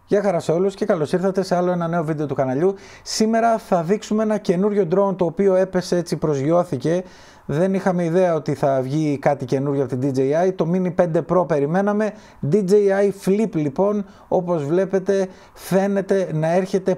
Γεια χαρά σε όλους και καλώς ήρθατε σε άλλο ένα νέο βίντεο του καναλιού. Σήμερα θα δείξουμε ένα καινούριο drone το οποίο έπεσε, έτσι προσγειώθηκε. Δεν είχαμε ιδέα ότι θα βγει κάτι καινούριο από την DJI. Το Mini 5 Pro περιμέναμε. DJI Flip λοιπόν, όπως βλέπετε, φαίνεται να έρχεται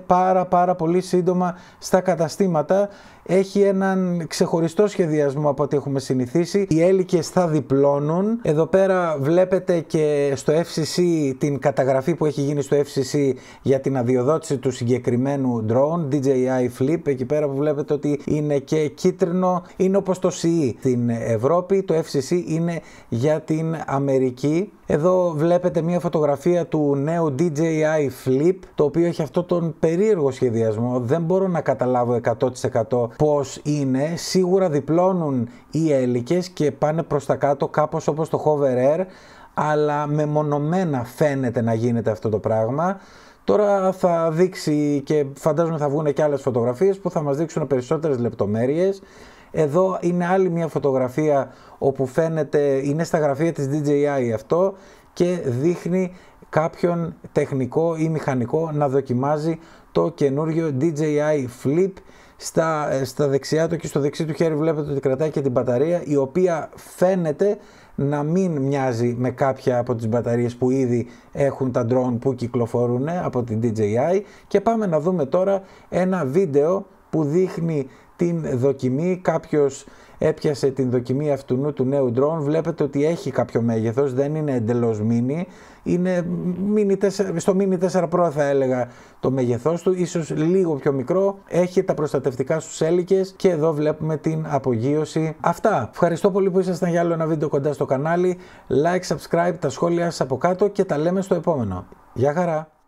πάρα πολύ σύντομα στα καταστήματα. Έχει έναν ξεχωριστό σχεδιασμό από ό,τι έχουμε συνηθίσει. Οι έλικες θα διπλώνουν. Εδώ πέρα βλέπετε και στο FCC την καταγραφή που έχει γίνει στο FCC για την αδειοδότηση του συγκεκριμένου drone DJI Flip. Εκεί πέρα που βλέπετε ότι είναι και κίτρινο, είναι όπως το CE στην Ευρώπη. Το FCC είναι για την Αμερική. Εδώ βλέπετε μια φωτογραφία του νέου DJI Flip, το οποίο έχει αυτό τον περίεργο σχεδιασμό. Δεν μπορώ να καταλάβω 100% πώς είναι. Σίγουρα διπλώνουν οι έλικες και πάνε προς τα κάτω, κάπως όπως το Hover Air, αλλά μεμονωμένα φαίνεται να γίνεται αυτό το πράγμα. Τώρα θα δείξει και φαντάζομαι θα βγουν και άλλες φωτογραφίες που θα μας δείξουν περισσότερες λεπτομέρειες. Εδώ είναι άλλη μια φωτογραφία όπου φαίνεται, είναι στα γραφεία της DJI αυτό και δείχνει κάποιον τεχνικό ή μηχανικό να δοκιμάζει το καινούριο DJI Flip. Στα δεξιά του και στο δεξί του χέρι βλέπετε ότι κρατάει και την μπαταρία, η οποία φαίνεται να μην μοιάζει με κάποια από τις μπαταρίες που ήδη έχουν τα drone που κυκλοφορούν από την DJI. Και πάμε να δούμε τώρα ένα βίντεο που δείχνει την δοκιμή. Κάποιος έπιασε την δοκιμή αυτού του νέου drone. Βλέπετε ότι έχει κάποιο μέγεθος, δεν είναι εντελώς mini. Είναι στο Mini 4 Pro θα έλεγα το μέγεθός του, ίσως λίγο πιο μικρό. Έχει τα προστατευτικά στους έλικες και εδώ βλέπουμε την απογείωση. Αυτά. Ευχαριστώ πολύ που ήσασταν για άλλο ένα βίντεο κοντά στο κανάλι. Like, subscribe, τα σχόλια σας από κάτω και τα λέμε στο επόμενο. Γεια χαρά!